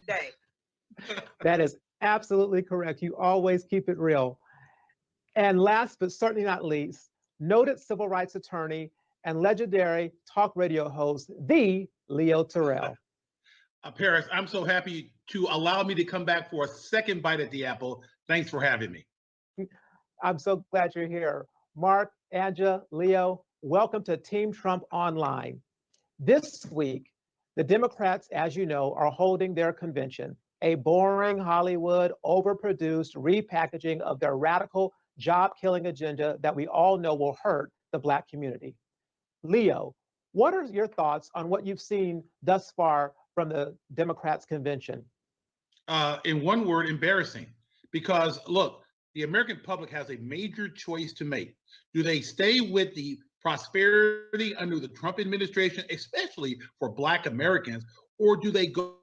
day. That is absolutely correct. You always keep it real. And last but certainly not least, noted civil rights attorney and legendary talk radio host, the Leo Terrell. Paris, I'm so happy to allow me to come back for a second bite at the apple. Thanks for having me. I'm so glad you're here. Mark, Anja, Leo, welcome to Team Trump Online. This week, the Democrats, as you know, are holding their convention, a boring Hollywood, overproduced repackaging of their radical job-killing agenda that we all know will hurt the Black community. Leo, what are your thoughts on what you've seen thus far from the Democrats' convention? In one word, embarrassing. Because look, the American public has a major choice to make. Do they stay with the prosperity under the Trump administration, especially for Black Americans, or do they go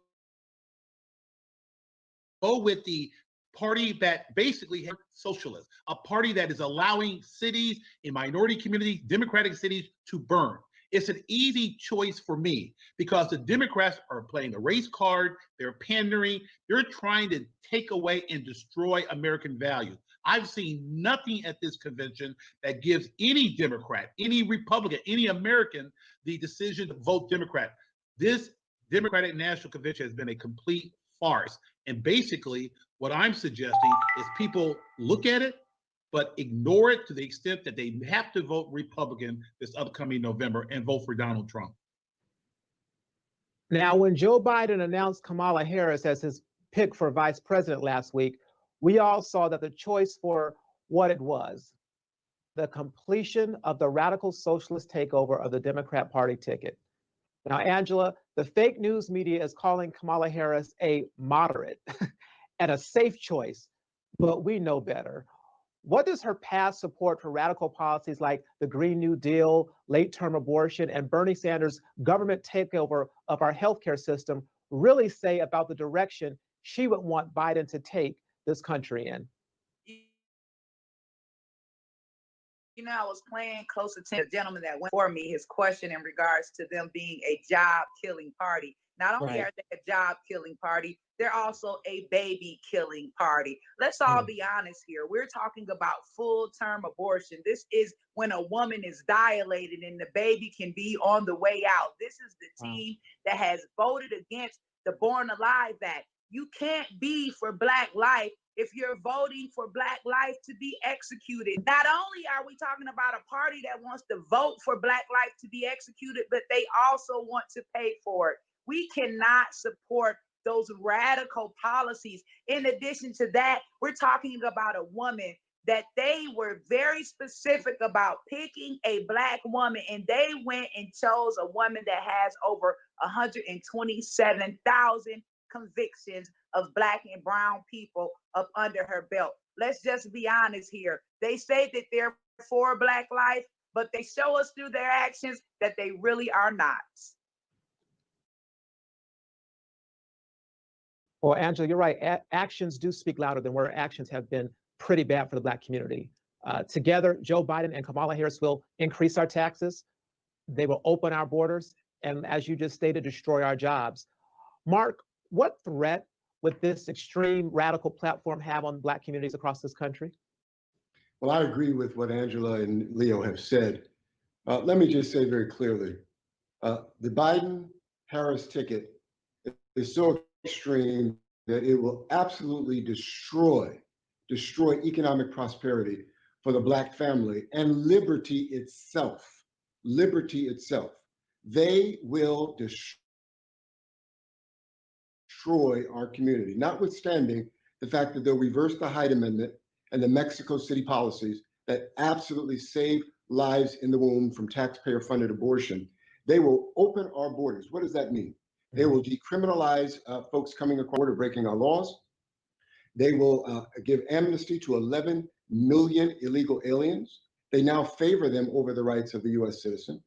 with the party that basically has socialists, a party that is allowing cities in minority communities, democratic cities, to burn? It's an easy choice for me because the Democrats are playing the race card, they're pandering, they're trying to take away and destroy American values. I've seen nothing at this convention that gives any Democrat, any Republican, any American the decision to vote Democrat. This Democratic National Convention has been a complete farce. And basically, what I'm suggesting is people look at it, but ignore it to the extent that they have to vote Republican this upcoming November and vote for Donald Trump. Now, when Joe Biden announced Kamala Harris as his pick for vice president last week, we all saw that the choice for what it was, the completion of the radical socialist takeover of the Democrat Party ticket. Now, Angela, the fake news media is calling Kamala Harris a moderate and a safe choice, but we know better. What does her past support for radical policies like the Green New Deal, late-term abortion, and Bernie Sanders' government takeover of our healthcare system really say about the direction she would want Biden to take this country in? I was paying close attention to the gentleman that went for me, his question in regards to them being a job-killing party. Not only are they a job-killing party, they're also a baby-killing party. Let's all be honest here. We're talking about full-term abortion. This is when a woman is dilated and the baby can be on the way out. This is the team that has voted against the Born Alive Act. You can't be for Black life if you're voting for Black life to be executed. Not only are we talking about a party that wants to vote for Black life to be executed, but they also want to pay for it. We cannot support those radical policies. In addition to that, we're talking about a woman that they were very specific about picking a Black woman, and they went and chose a woman that has over 127,000 convictions of Black and brown people up under her belt. Let's just be honest here. They say that they're for Black life, but they show us through their actions that they really are not. Well, Angela, you're right. Actions do speak louder than where actions have been pretty bad for the Black community. Together, Joe Biden and Kamala Harris will increase our taxes. They will open our borders. And as you just stated, destroy our jobs. Mark, what threat would this extreme radical platform have on Black communities across this country? Well, I agree with what Angela and Leo have said. Let me just say very clearly, the Biden-Harris ticket is so extreme that it will absolutely destroy economic prosperity for the Black family and liberty itself. Liberty itself. They will destroy our community, notwithstanding the fact that they'll reverse the Hyde Amendment and the Mexico City policies that absolutely save lives in the womb from taxpayer-funded abortion. They will open our borders. What does that mean? They will decriminalize folks coming across the border breaking our laws. They will give amnesty to 11 million illegal aliens. They now favor them over the rights of the US citizen.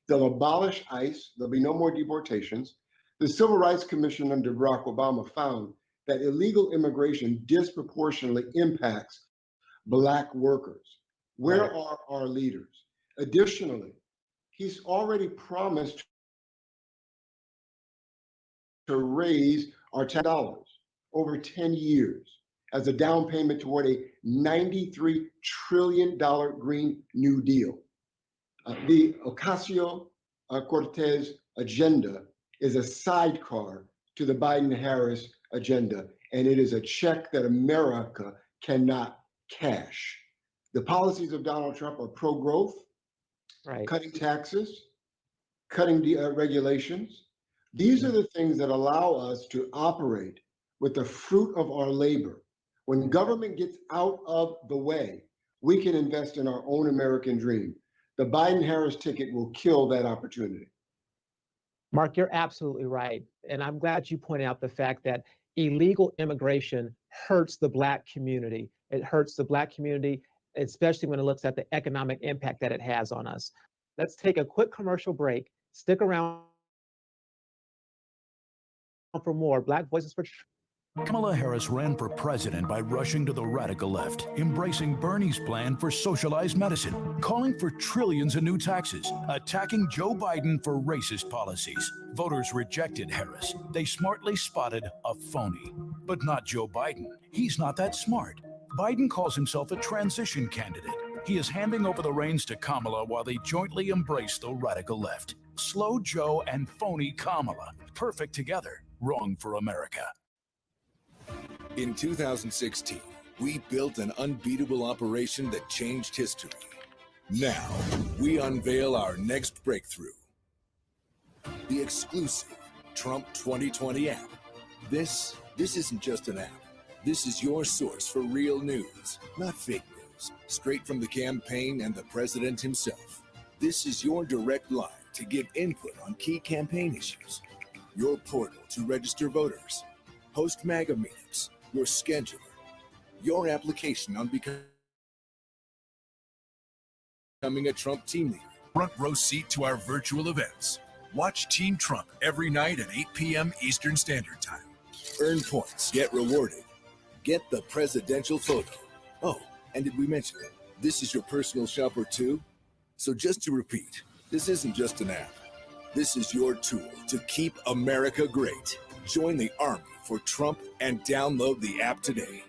They'll abolish ICE. There'll be no more deportations. The Civil Rights Commission under Barack Obama found that illegal immigration disproportionately impacts Black workers. Where are our leaders? Additionally, he's already promised to raise our dollars over 10 years as a down payment toward a $93 trillion Green New Deal. The Ocasio-Cortez agenda is a sidecar to the Biden-Harris agenda, and it is a check that America cannot cash. The policies of Donald Trump are pro-growth, Right. cutting taxes, cutting regulations. These are the things that allow us to operate with the fruit of our labor. When government gets out of the way, we can invest in our own American dream. The Biden-Harris ticket will kill that opportunity. Mark, you're absolutely right. And I'm glad you pointed out the fact that illegal immigration hurts the Black community. It hurts the Black community, especially when it looks at the economic impact that it has on us. Let's take a quick commercial break. Stick around for more Black Voices for Kamala Harris ran for president by rushing to the radical left, embracing Bernie's plan for socialized medicine, calling for trillions in new taxes, attacking Joe Biden for racist policies. Voters rejected Harris. They smartly spotted a phony. But not Joe Biden. He's not that smart. Biden calls himself a transition candidate. He is handing over the reins to Kamala while they jointly embrace the radical left. Slow Joe and phony Kamala. Perfect together. Wrong for America. In 2016, we built an unbeatable operation that changed history. Now, we unveil our next breakthrough. The exclusive Trump 2020 app. This isn't just an app. This is your source for real news, not fake news. Straight from the campaign and the president himself. This is your direct line to give input on key campaign issues. Your portal to register voters. Host MAGA meetings. Your scheduler, your application on becoming a Trump team leader. Front row seat to our virtual events. Watch Team Trump every night at 8 p.m. Eastern Standard Time. Earn points, get rewarded. Get the presidential photo. Oh, and did we mention it? This is your personal shopper too? So just to repeat, this isn't just an app. This is your tool to keep America great. Join the army for Trump and download the app today.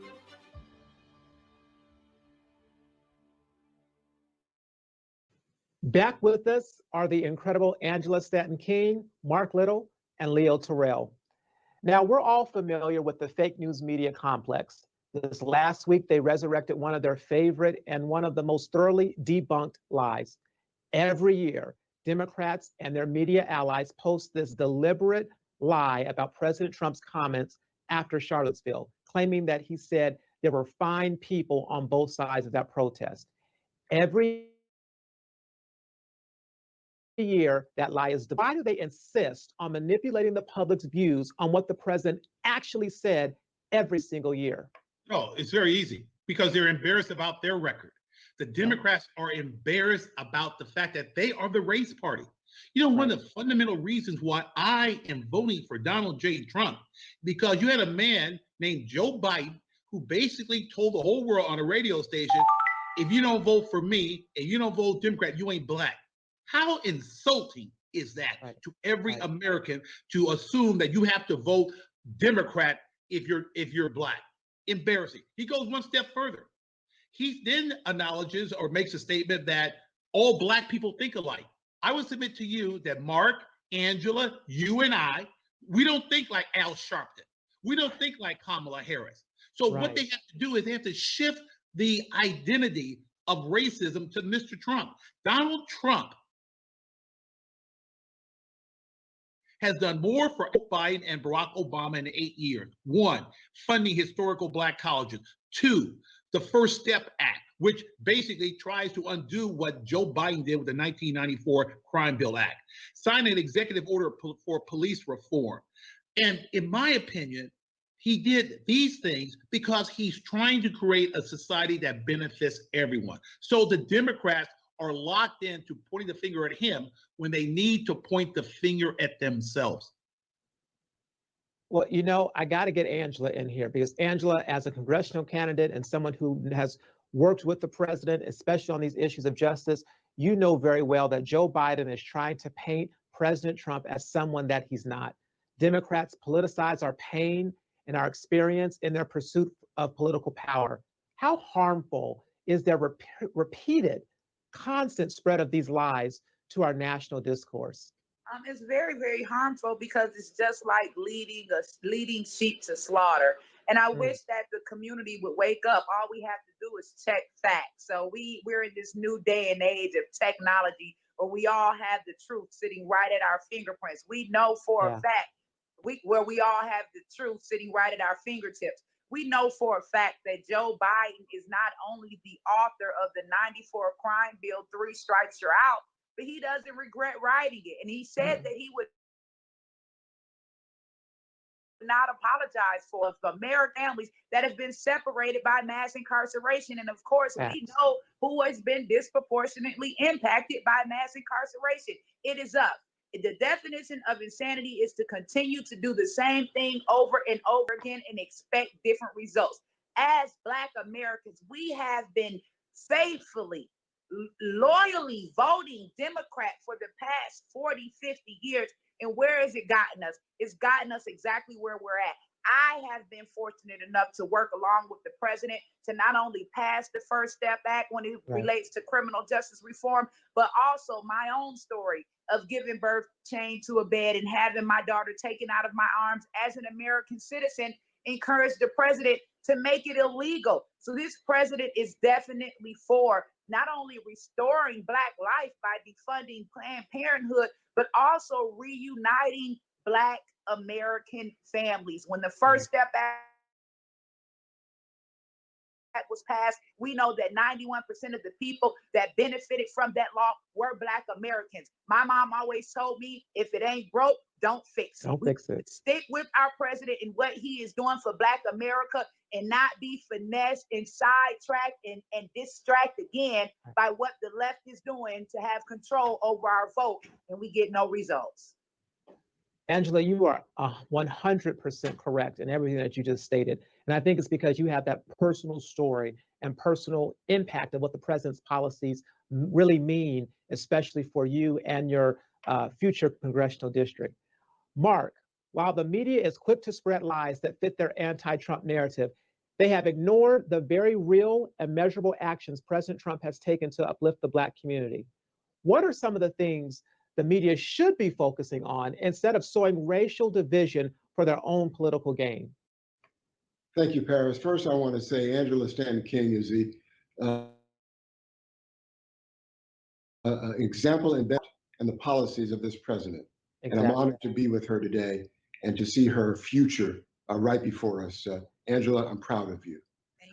Back with us are the incredible Angela Stanton King, Mark Little, and Leo Terrell. Now, we're all familiar with the fake news media complex. This last week, they resurrected one of their favorite and one of the most thoroughly debunked lies. Every year, Democrats and their media allies post this deliberate lie about President Trump's comments after Charlottesville, claiming that he said there were fine people on both sides of that protest. Every year, that lie is divided. Why do they insist on manipulating the public's views on what the president actually said every single year? Oh, it's very easy because they're embarrassed about their record. The Democrats are embarrassed about the fact that they are the race party. You know, one of the fundamental reasons why I am voting for Donald J. Trump, because you had a man named Joe Biden who basically told the whole world on a radio station, if you don't vote for me and you don't vote Democrat, you ain't black. How insulting is that to every American to assume that you have to vote Democrat if you're black? Embarrassing. He goes one step further. He then acknowledges or makes a statement that all black people think alike. I would submit to you that Mark, Angela, you and I, we don't think like Al Sharpton. We don't think like Kamala Harris. So what they have to do is they have to shift the identity of racism to Mr. Trump. Donald Trump has done more for Biden and Barack Obama in 8 years. 1, funding historical black colleges. 2, the First Step Act, which basically tries to undo what Joe Biden did with the 1994 Crime Bill Act. Signed an executive order for police reform. And in my opinion, he did these things because he's trying to create a society that benefits everyone. So the Democrats are locked into pointing the finger at him when they need to point the finger at themselves. Well, you know, I got to get Angela in here because Angela, as a congressional candidate and someone who has worked with the president, especially on these issues of justice, you know very well that Joe Biden is trying to paint President Trump as someone that he's not. Democrats politicize our pain and our experience in their pursuit of political power. How harmful is their repeated, constant spread of these lies to our national discourse? It's very, very harmful because it's just like leading sheep to slaughter. And I wish that the community would wake up. All we have to do is check facts. So we're in this new day and age of technology where we all have the truth sitting right at our fingerprints. We know for a fact where we all have the truth sitting right at our fingertips. We know for a fact that Joe Biden is not only the author of the 94 crime bill, 3 strikes you're out, but he doesn't regret writing it. And he said that he would not apologize for American families that have been separated by mass incarceration. And of course, we know who has been disproportionately impacted by mass incarceration. It is us. The definition of insanity is to continue to do the same thing over and over again and expect different results. As Black Americans, we have been faithfully, loyally voting Democrat for the past 40, 50 years. And where has it gotten us? It's gotten us exactly where we're at. I have been fortunate enough to work along with the president to not only pass the First Step Act when it relates to criminal justice reform, but also my own story of giving birth chained to a bed and having my daughter taken out of my arms as an American citizen, encouraged the president to make it illegal. So this president is definitely for not only restoring Black life by defunding Planned Parenthood, but also reuniting Black American families. When the First Step Act was passed, we know that 91% of the people that benefited from that law were Black Americans. My mom always told me, if it ain't broke, don't fix it. Don't fix it. Stick with our president and what he is doing for Black America and not be finessed and sidetracked and distracted again by what the left is doing to have control over our vote, and we get no results. Angela, you are 100% correct in everything that you just stated. And I think it's because you have that personal story and personal impact of what the president's policies really mean, especially for you and your future congressional district. Mark, while the media is quick to spread lies that fit their anti-Trump narrative, they have ignored the very real and measurable actions President Trump has taken to uplift the Black community. What are some of the things the media should be focusing on instead of sowing racial division for their own political gain? Thank you, Paris. First, I want to say Angela Stanton King is the example and the policies of this president. Exactly. And I'm honored to be with her today and to see her future right before us. Angela, I'm proud of you.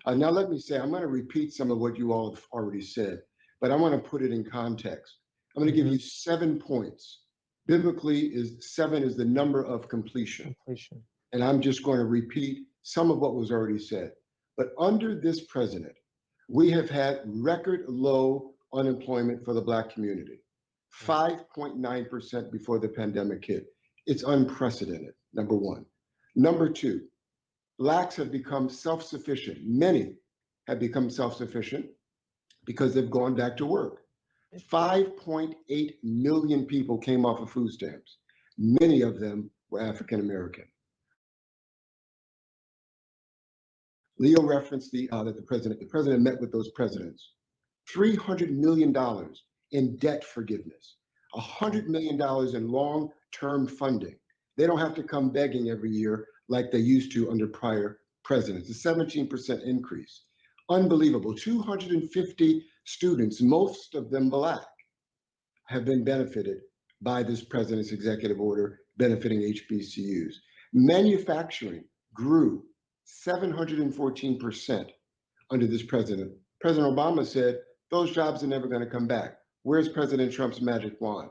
Now, let me say, I'm going to repeat some of what you all have already said, but I want to put it in context. I'm going to give you 7 points. Biblically, 7 is the number of completion. And I'm just going to repeat some of what was already said. But under this president, we have had record low unemployment for the Black community, 5.9% before the pandemic hit. It's unprecedented, number one. Number two, Blacks have become self-sufficient. Many have become self-sufficient because they've gone back to work. 5.8 million people came off of food stamps. Many of them were African American. Leo referenced that the president met with those presidents. $300 million in debt forgiveness, $100 million in long-term funding. They don't have to come begging every year like they used to under prior presidents. A 17% increase. Unbelievable. 250 students, most of them Black, have been benefited by this president's executive order benefiting HBCUs. Manufacturing grew 714% under this president. President Obama said those jobs are never going to come back. Where's President Trump's magic wand?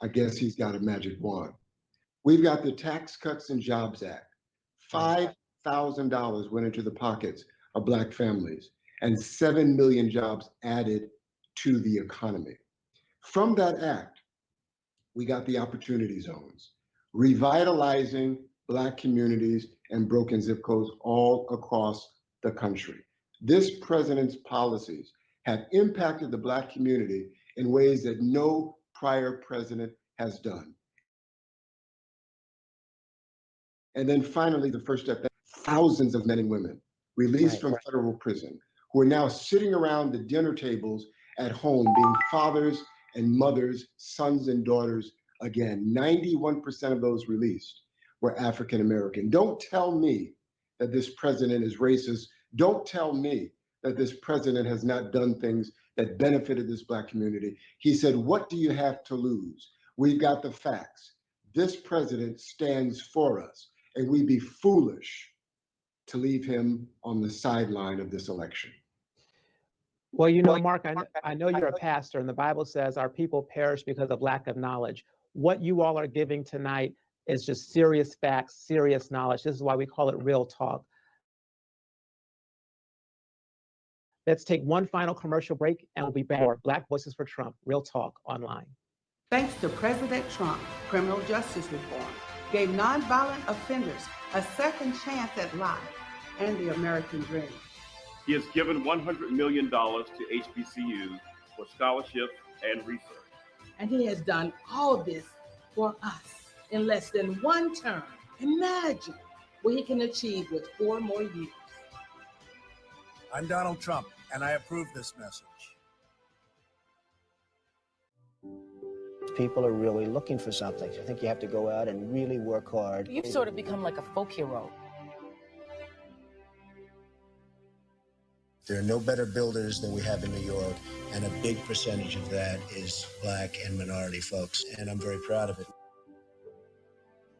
I guess he's got a magic wand. We've got the Tax Cuts and Jobs Act. $5,000 went into the pockets of Black families and 7 million jobs added to the economy. From that act, we got the opportunity zones, revitalizing Black communities and broken zip codes all across the country. This president's policies have impacted the Black community in ways that no prior president has done. And then finally, the first step, thousands of men and women released from federal prison who are now sitting around the dinner tables at home being fathers and mothers, sons and daughters again. 91% of those released were African American. Don't tell me that this president is racist. Don't tell me that this president has not done things that benefited this Black community. He said, what do you have to lose? We've got the facts. This president stands for us, and we'd be foolish to leave him on the sideline of this election. Well, you know, Mark, I know you're a pastor, and the Bible says our people perish because of lack of knowledge. What you all are giving tonight is just serious facts, serious knowledge. This is why we call it Real Talk. Let's take one final commercial break, and we'll be back. Black Voices for Trump, Real Talk Online. Thanks to President Trump, criminal justice reform gave nonviolent offenders a second chance at life and the American dream. He has given $100 million to HBCUs for scholarships and research. And he has done all this for us in less than one term. Imagine what he can achieve with 4 more years. I'm Donald Trump, and I approve this message. People are really looking for something. I think you have to go out and really work hard. You've sort of become like a folk hero. There are no better builders than we have in New York, and a big percentage of that is Black and minority folks, and I'm very proud of it.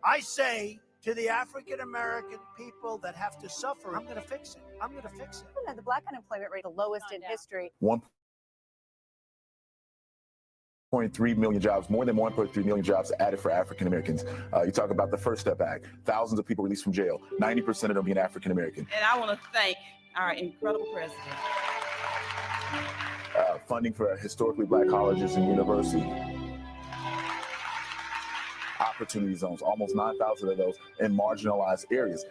I say to the African-American people that have to suffer, I'm going to fix it. I'm going to fix it. The Black unemployment rate, the lowest in history. 1.3 million jobs, more than 1.3 million jobs added for African Americans. You talk about the First Step Act, thousands of people released from jail, 90% of them being African American. And I want to thank our incredible president. Funding for historically Black colleges and universities. Opportunity zones, almost 9,000 of those in marginalized areas.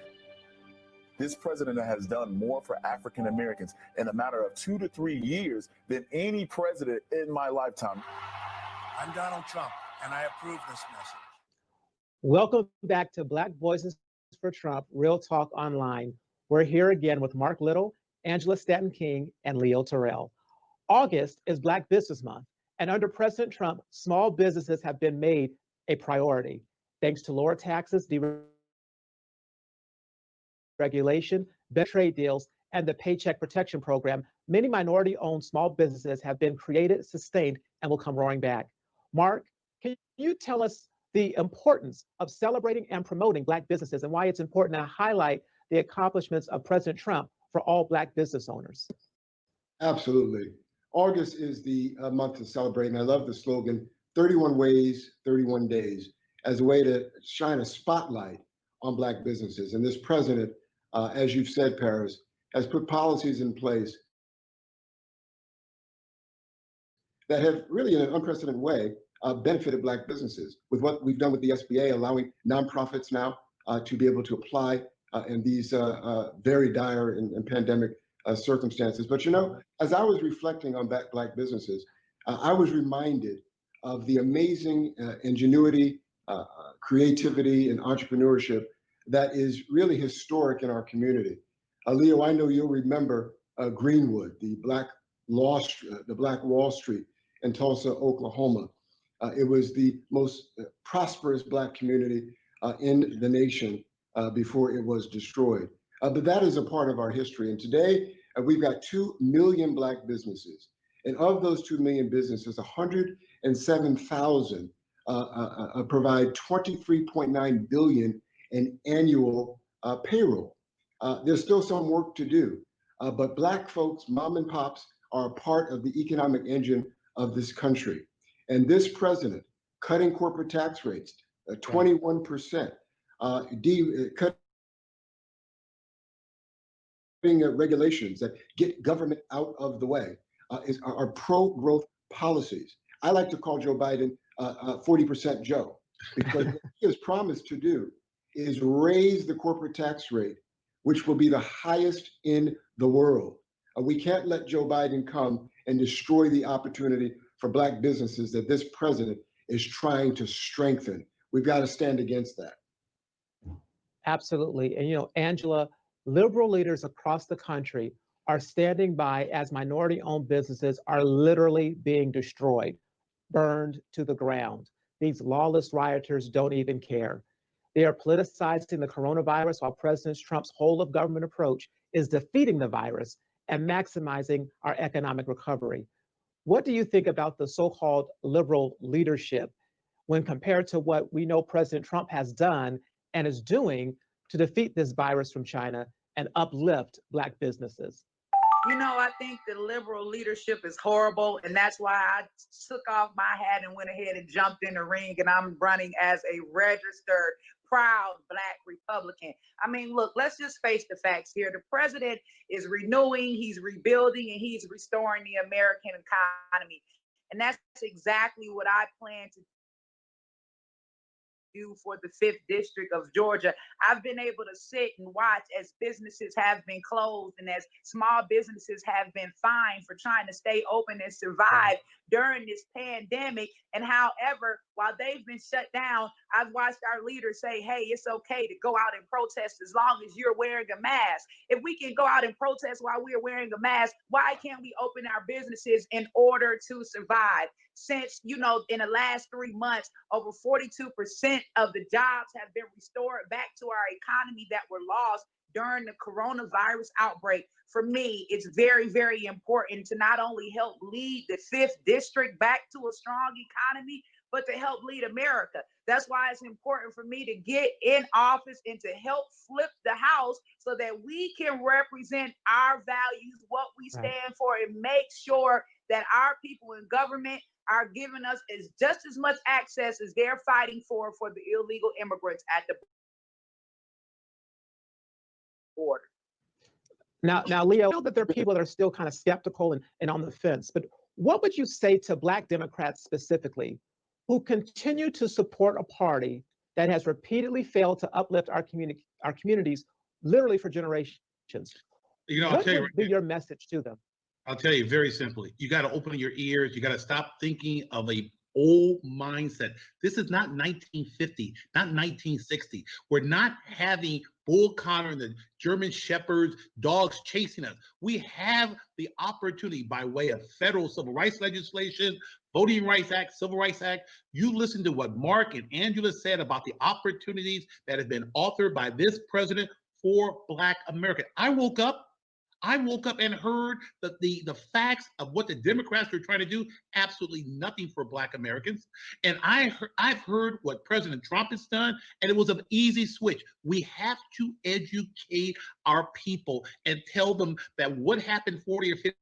This president has done more for African Americans in a matter of 2 to 3 years than any president in my lifetime. I'm Donald Trump, and I approve this message. Welcome back to Black Voices for Trump, Real Talk Online. We're here again with Mark Little, Angela Stanton King, and Leo Terrell. August is Black Business Month, and under President Trump, small businesses have been made a priority. Thanks to lower taxes, deregulation, better trade deals, and the Paycheck Protection Program, many minority-owned small businesses have been created, sustained, and will come roaring back. Mark, can you tell us the importance of celebrating and promoting Black businesses and why it's important to highlight the accomplishments of President Trump for all Black business owners? Absolutely. August is the month to celebrate, and I love the slogan, 31 ways, 31 days, as a way to shine a spotlight on Black businesses. And this president, as you've said, Paris, has put policies in place that have really, in an unprecedented way, benefited Black businesses. With what we've done with the SBA, allowing nonprofits now to be able to apply in these very dire and pandemic circumstances. But you know, as I was reflecting on Black businesses, I was reminded of the amazing ingenuity, creativity, and entrepreneurship that is really historic in our community. Leo, I know you'll remember Greenwood, the Black Wall Street in Tulsa, Oklahoma. It was the most prosperous Black community in the nation before it was destroyed. But that is a part of our history. And today, we've got 2 million Black businesses. And of those 2 million businesses, 107,000 provide $23.9 billion in annual payroll. There's still some work to do, but Black folks, mom and pops, are a part of the economic engine of this country. And this president, cutting corporate tax rates, 21%, cutting regulations that get government out of the way, are pro-growth policies. I like to call Joe Biden 40% Joe, because what he has promised to do is raise the corporate tax rate, which will be the highest in the world. We can't let Joe Biden come and destroy the opportunity for Black businesses that this president is trying to strengthen. We've got to stand against that. Absolutely. And, Angela, liberal leaders across the country are standing by as minority owned businesses are literally being destroyed, burned to the ground. These lawless rioters don't even care. They are politicizing the coronavirus while President Trump's whole of government approach is defeating the virus and maximizing our economic recovery. What do you think about the so called liberal leadership when compared to what we know President Trump has done and is doing to defeat this virus from China and uplift Black businesses? I think the liberal leadership is horrible, and that's why I took off my hat and went ahead and jumped in the ring, and I'm running as a registered, proud Black Republican. I mean, look, let's just face the facts here. The president is renewing, he's rebuilding, and he's restoring the American economy. And that's exactly what I plan to do for the 5th District of Georgia. I've been able to sit and watch as businesses have been closed and as small businesses have been fined for trying to stay open and survive during this pandemic. And however, while they've been shut down, I've watched our leaders say, hey, it's okay to go out and protest as long as you're wearing a mask. If we can go out and protest while we're wearing a mask, why can't we open our businesses in order to survive? Since, in the last 3 months, over 42% of the jobs have been restored back to our economy that were lost during the coronavirus outbreak. For me, it's very, very important to not only help lead the 5th District back to a strong economy, but to help lead America. That's why it's important for me to get in office and to help flip the House so that we can represent our values, what we stand for, and make sure that our people in government are giving us just as much access as they're fighting for the illegal immigrants at the border. Now, Leo, I know that there are people that are still kind of skeptical and on the fence, but what would you say to Black Democrats specifically who continue to support a party that has repeatedly failed to uplift our communities literally for generations? I'll tell you, what would be your message to them? I'll tell you very simply. You got to open your ears. You got to stop thinking of a old mindset. This is not 1950, not 1960. We're not having Bull Connor and the German Shepherds, dogs chasing us. We have the opportunity by way of federal civil rights legislation, Voting Rights Act, Civil Rights Act. You listen to what Mark and Angela said about the opportunities that have been authored by this president for Black America. I woke up and heard the facts of what the Democrats are trying to do. Absolutely nothing for Black Americans. And I've heard what President Trump has done, and it was an easy switch. We have to educate our people and tell them that what happened 40 or 50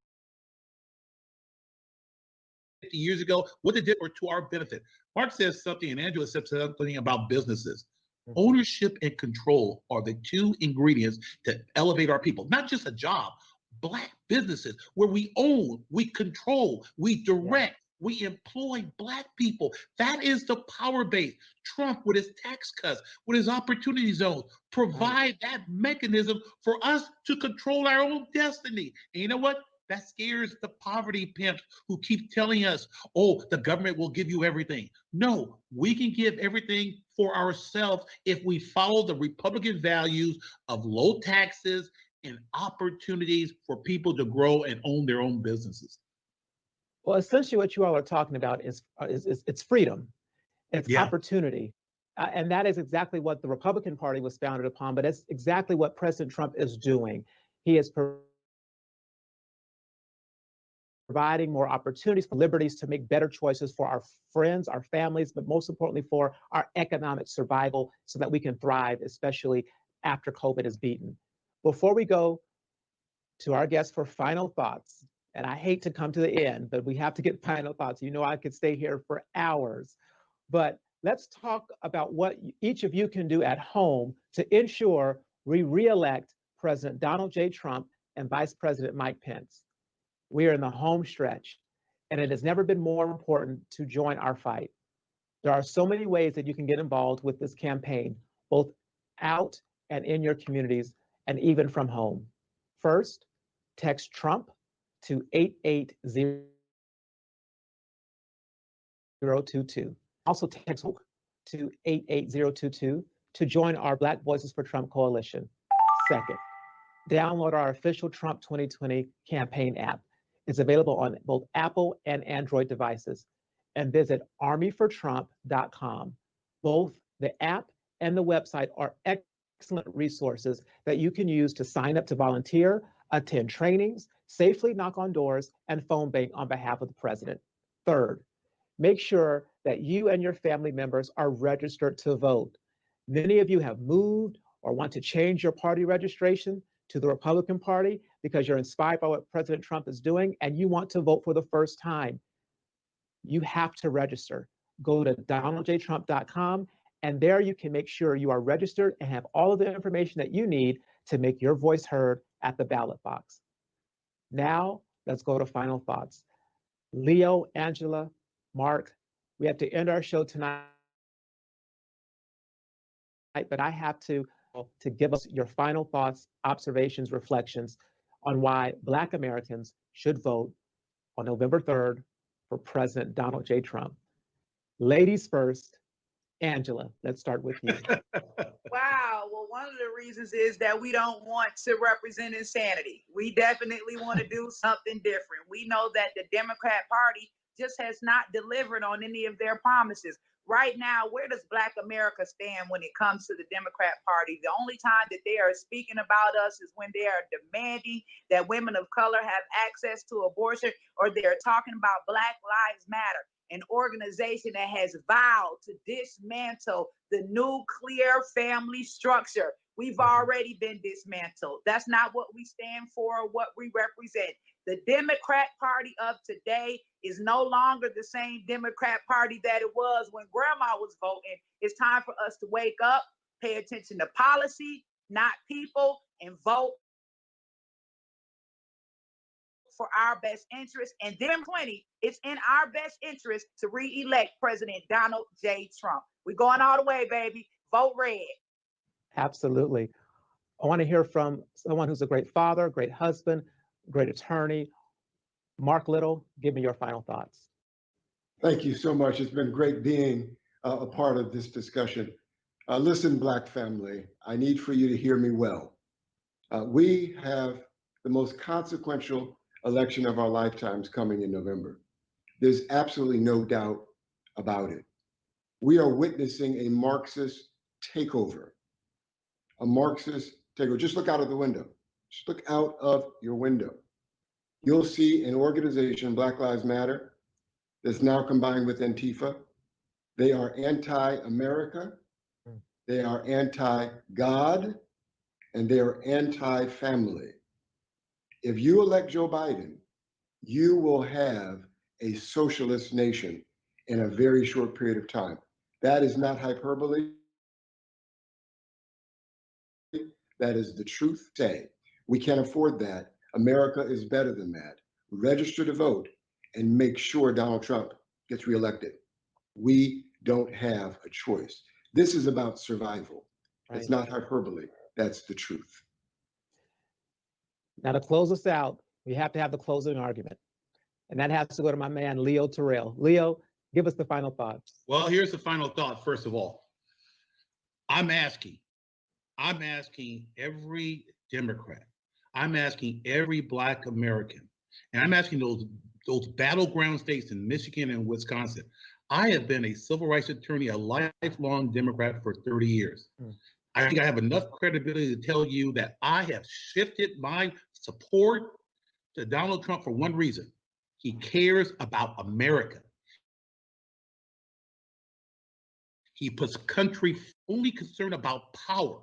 years ago, what they did were to our benefit. Mark says something, and Angela said something about businesses. Ownership and control are the two ingredients to elevate our people, not just a job. Black businesses where we own, we control, we direct, we employ Black people. That is the power base. Trump, with his tax cuts, with his opportunity zones, provide that mechanism for us to control our own destiny. And you know what? That scares the poverty pimps who keep telling us, oh, the government will give you everything. No, we can give everything for ourselves if we follow the Republican values of low taxes and opportunities for people to grow and own their own businesses. Well, essentially what you all are talking about is it's freedom, it's opportunity. And that is exactly what the Republican Party was founded upon, but it's exactly what President Trump is doing. He is providing more opportunities for liberties to make better choices for our friends, our families, but most importantly for our economic survival so that we can thrive, especially after COVID is beaten. Before we go to our guests for final thoughts, and I hate to come to the end, but we have to get final thoughts. I could stay here for hours, but let's talk about what each of you can do at home to ensure we re-elect President Donald J. Trump and Vice President Mike Pence. We are in the home stretch, and it has never been more important to join our fight. There are so many ways that you can get involved with this campaign, both out and in your communities, and even from home. First, text Trump to 88022. Also text to 88022 to join our Black Voices for Trump coalition. Second, download our official Trump 2020 campaign app. It's available on both Apple and Android devices. And visit armyfortrump.com. Both the app and the website are excellent resources that you can use to sign up to volunteer, attend trainings, safely knock on doors, and phone bank on behalf of the president. Third, make sure that you and your family members are registered to vote. Many of you have moved or want to change your party registration to the Republican Party because you're inspired by what President Trump is doing and you want to vote for the first time. You have to register. Go to donaldjtrump.com, and there you can make sure you are registered and have all of the information that you need to make your voice heard at the ballot box. Now, let's go to final thoughts. Leo, Angela, Mark, we have to end our show tonight, but I have to give us your final thoughts, observations, reflections on why Black Americans should vote on November 3rd for President Donald J. Trump. Ladies first, Angela, let's start with you. Wow. Well, one of the reasons is that we don't want to represent insanity. We definitely want to do something different. We know that the Democrat Party just has not delivered on any of their promises. Right now, where does Black America stand when it comes to the Democrat Party? The only time that they are speaking about us is when they are demanding that women of color have access to abortion, or they're talking about Black Lives Matter, an organization that has vowed to dismantle the nuclear family structure. We've already been dismantled. That's not what we stand for or what we represent. The Democrat Party of today is no longer the same Democrat Party that it was when Grandma was voting. It's time for us to wake up, pay attention to policy, not people, and vote for our best interest. And then 20, it's in our best interest to re-elect President Donald J. Trump. We're going all the way, baby. Vote red. Absolutely. I want to hear from someone who's a great father, great husband, great attorney. Mark Little, give me your final thoughts. Thank you so much. It's been great being a part of this discussion. Listen, Black family, I need for you to hear me well. We have the most consequential election of our lifetimes coming in November. There's absolutely no doubt about it. We are witnessing a Marxist takeover. A Marxist takeover. Just look out of the window. Just look out of your window. You'll see an organization, Black Lives Matter, that's now combined with Antifa. They are anti-America, they are anti-God, and they are anti-family. If you elect Joe Biden, you will have a socialist nation in a very short period of time. That is not hyperbole. That is the truth. We can't afford that. America is better than that. Register to vote and make sure Donald Trump gets reelected. We don't have a choice. This is about survival. Right. It's not hyperbole. That's the truth. Now, to close us out, we have to have the closing argument. And that has to go to my man, Leo Terrell. Leo, give us the final thoughts. Well, here's the final thought, first of all. I'm asking every Democrat, I'm asking every Black American, and I'm asking those battleground states in Michigan and Wisconsin. I have been a civil rights attorney, a lifelong Democrat for 30 years. I think I have enough credibility to tell you that I have shifted my support to Donald Trump for one reason. He cares about America. He puts country only concerned about power.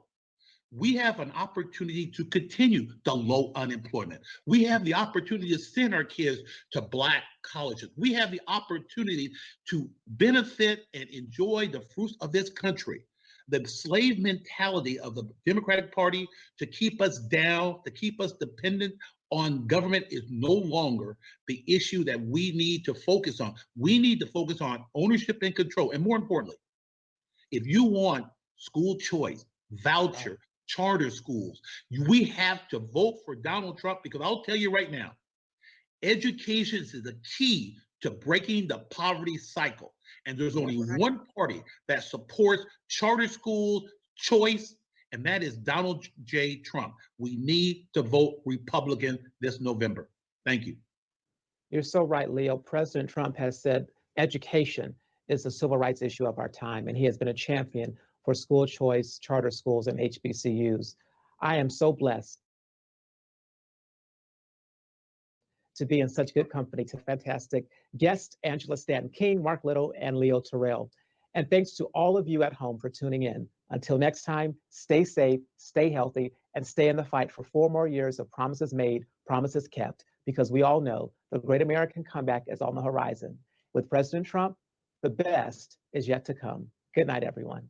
We have an opportunity to continue the low unemployment. We have the opportunity to send our kids to Black colleges. We have the opportunity to benefit and enjoy the fruits of this country. The slave mentality of the Democratic Party to keep us down, to keep us dependent on government is no longer the issue that we need to focus on. We need to focus on ownership and control. And more importantly, if you want school choice, voucher, charter schools, we have to vote for Donald Trump, because I'll tell you right now, education is the key to breaking the poverty cycle. And there's only one party that supports charter schools, choice, and that is Donald J. Trump. We need to vote Republican this November. Thank you. You're so right, Leo. President Trump has said education is the civil rights issue of our time, and he has been a champion for school choice, charter schools, and HBCUs. I am so blessed to be in such good company to fantastic guests, Angela Stanton King, Mark Little, and Leo Terrell. And thanks to all of you at home for tuning in. Until next time, stay safe, stay healthy, and stay in the fight for 4 more years of promises made, promises kept, because we all know the great American comeback is on the horizon. With President Trump, the best is yet to come. Good night, everyone.